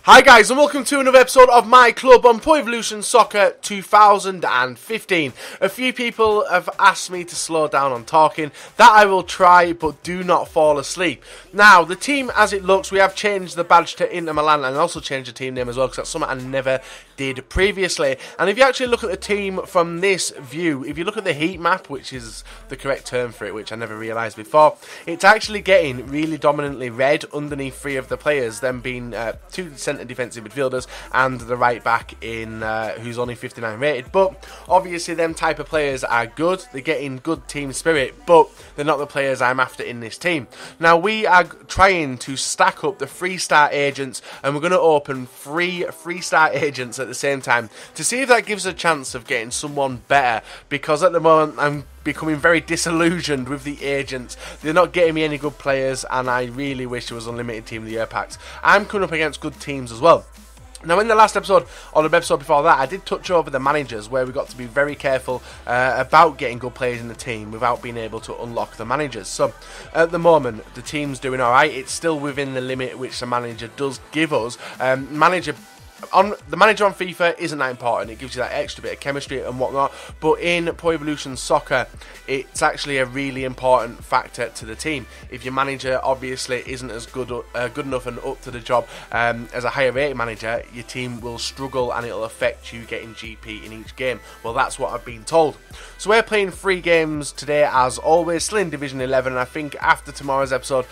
Hi guys and welcome to another episode of my club on Pro Evolution Soccer 2015. A few people have asked me to slow down on talking. That I will try, but do not fall asleep. Now, the team as it looks, we have changed the badge to Inter Milan and also changed the team name as well, because that's something I never did previously. And if you actually look at the team from this view, if you look at the heat map, which is the correct term for it, which I never realised before, it's actually getting really dominantly red underneath three of the players, them being two centre defensive midfielders and the right back in who's only 59 rated. But obviously them type of players are good, they're getting good team spirit, but they're not the players I'm after in this team. Now we are trying to stack up the 3-star agents, and we're going to open 3-star agents at the same time to see if that gives a chance of getting someone better, because at the moment I'm becoming very disillusioned with the agents. They're not getting me any good players, and I really wish there was unlimited team of the year packs. I'm coming up against good teams as well. Now, in the last episode, or the episode before that, I did touch over the managers, where we got to be very careful about getting good players in the team without being able to unlock the managers. So, at the moment, the team's doing alright. It's still within the limit which the manager does give us. The manager on FIFA isn't that important. It gives you that extra bit of chemistry and whatnot, but in Pro Evolution Soccer it's actually a really important factor to the team. If your manager obviously isn't as good enough and up to the job as a higher rated manager, your team will struggle and it'll affect you getting GP in each game. Well, that's what I've been told. So we're playing 3 games today as always, still in Division 11, and I think after tomorrow's episode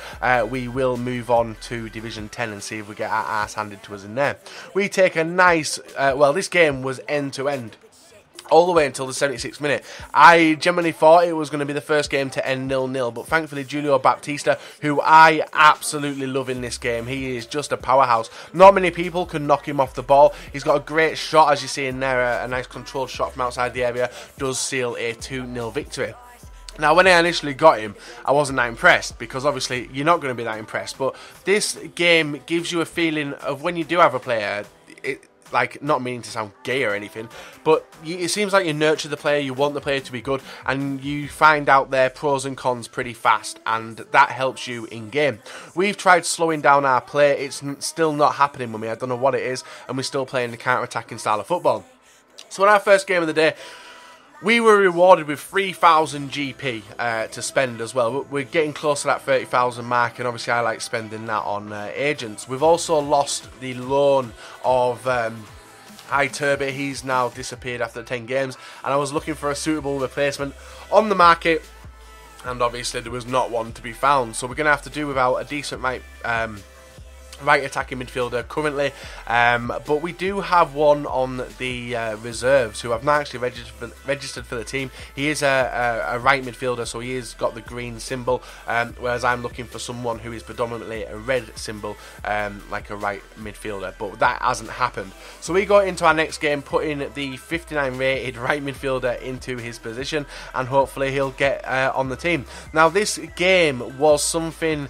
we will move on to Division 10 and see if we get our ass handed to us in there. We take a nice, well, this game was end to end all the way until the 76th minute. I genuinely thought it was going to be the first game to end 0-0, but thankfully Julio Baptista, who I absolutely love in this game, he is just a powerhouse. Not many people can knock him off the ball. He's got a great shot, as you see in there, a nice controlled shot from outside the area, does seal a 2-0 victory. Now, when I initially got him, I wasn't that impressed, because obviously you're not going to be that impressed, but this game gives you a feeling of when you do have a player, like, not meaning to sound gay or anything, but it seems like you nurture the player, you want the player to be good, and you find out their pros and cons pretty fast, and that helps you in game. We've tried slowing down our play, it's still not happening with me, I don't know what it is, and we're still playing the counter-attacking style of football. So in our first game of the day, we were rewarded with 3,000 GP to spend as well. We're getting close to that 30,000 mark, and obviously I like spending that on agents. We've also lost the loan of Iturbe. He's now disappeared after 10 games, and I was looking for a suitable replacement on the market, and obviously there was not one to be found. So we're going to have to do without a decent right attacking midfielder currently, but we do have one on the reserves who have not actually registered for the team. He is a right midfielder, so he has got the green symbol, whereas I'm looking for someone who is predominantly a red symbol, like a right midfielder, but that hasn't happened. So we go into our next game putting the 59 rated right midfielder into his position, and hopefully he'll get on the team. Now, this game was something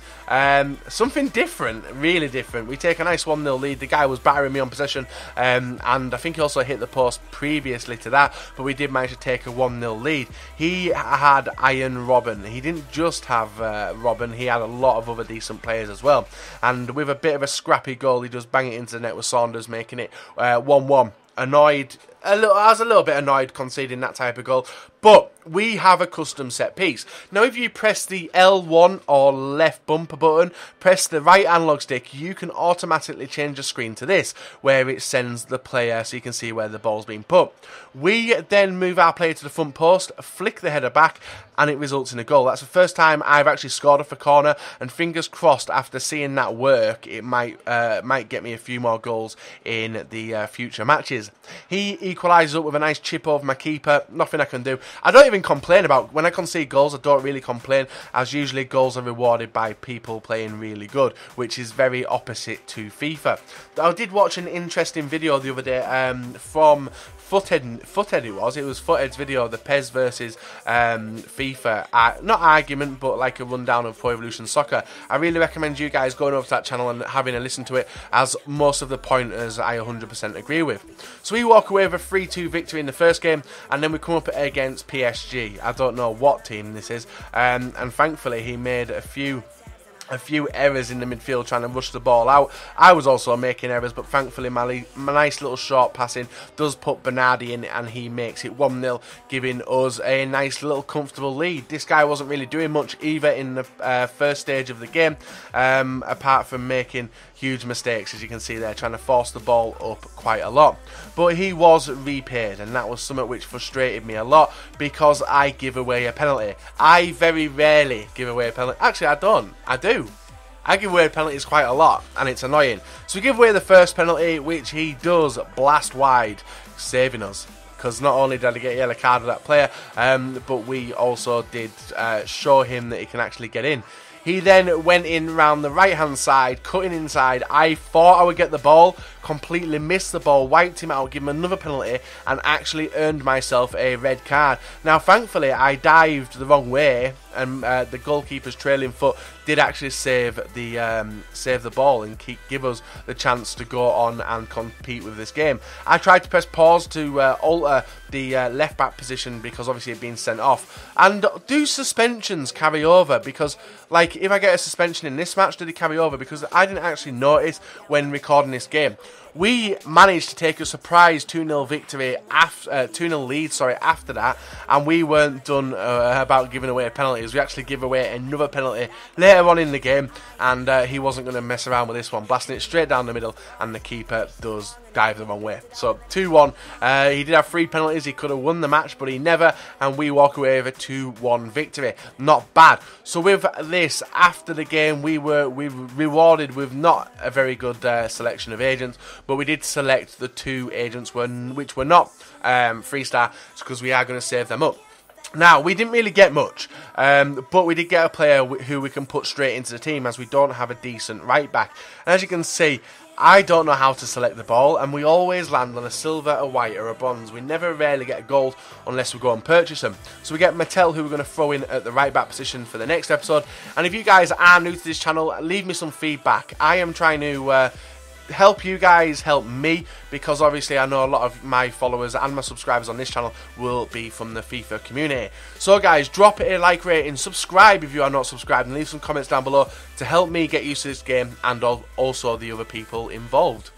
different, really different. We take a nice 1-0 lead. The guy was battering me on possession, and I think he also hit the post previously to that, but we did manage to take a 1-0 lead. He had Iron Robin. He didn't just have Robin, he had a lot of other decent players as well. And with a bit of a scrappy goal, he just bang it into the net with Saunders, making it 1-1. Annoyed, I was a little bit annoyed conceding that type of goal, but we have a custom set piece. Now, if you press the L1 or left bumper button, press the right analog stick, you can automatically change the screen to this, where it sends the player so you can see where the ball's being put. We then move our player to the front post, flick the header back, and it results in a goal. That's the first time I've actually scored off a corner, and fingers crossed after seeing that work, it might get me a few more goals in the future matches. He equalises up with a nice chip over my keeper. Nothing I can do. I don't even complain about when I concede goals. I don't really complain, as usually goals are rewarded by people playing really good, which is very opposite to FIFA. I did watch an interesting video the other day from Foothead it was Foothead's video, the PES versus FIFA, not argument, but like a rundown of Pro Evolution Soccer. I really recommend you guys going over to that channel and having a listen to it, as most of the pointers I 100% agree with. So we walk away with a 3-2 victory in the first game, and then we come up against PSG. I don't know what team this is, and thankfully he made a few a few errors in the midfield trying to rush the ball out. I was also making errors, but thankfully my nice little short passing does put Bernardi in and he makes it 1-0, giving us a nice little comfortable lead. This guy wasn't really doing much either in the first stage of the game, apart from making huge mistakes, as you can see there, trying to force the ball up quite a lot. But he was repaid, and that was something which frustrated me a lot because I give away a penalty. I very rarely give away a penalty. Actually, I don't. I do. I give away penalties quite a lot, and it's annoying. So we give away the first penalty, which he does blast wide, saving us. Because not only did I get a yellow card of that player, but we also did show him that he can actually get in. He then went in around the right hand side, cutting inside. I thought I would get the ball, completely missed the ball, wiped him out, gave him another penalty, and actually earned myself a red card. Now thankfully I dived the wrong way, and the goalkeeper's trailing foot did actually save the ball and give us the chance to go on and compete with this game. I tried to press pause to alter the left back position because obviously it'd been sent off. And do suspensions carry over? Because like if I get a suspension in this match, did it carry over? Because I didn't actually notice when recording this game. We managed to take a surprise 2-0 victory, 2-0 lead, after that, and we weren't done about giving away penalties. We actually give away another penalty later on in the game, and he wasn't going to mess around with this one, blasting it straight down the middle, and the keeper does dive the wrong way. So 2-1. He did have 3 penalties. He could have won the match, but he never, and we walk away with a 2-1 victory. Not bad. So with this, after the game, we were rewarded with not a very good selection of agents, but we did select the 2 agents which were not 3-star, because we are going to save them up. Now, we didn't really get much, but we did get a player who we can put straight into the team, as we don't have a decent right back. And as you can see, I don't know how to select the ball, and we always land on a silver, a white, or a bronze. We never rarely get a gold unless we go and purchase them. So we get Mattel, who we're going to throw in at the right back position for the next episode. And if you guys are new to this channel, leave me some feedback. I am trying to help you guys help me, because obviously I know a lot of my followers and my subscribers on this channel will be from the FIFA community. So guys, drop a like rating, subscribe if you are not subscribed, and leave some comments down below to help me get used to this game and also the other people involved.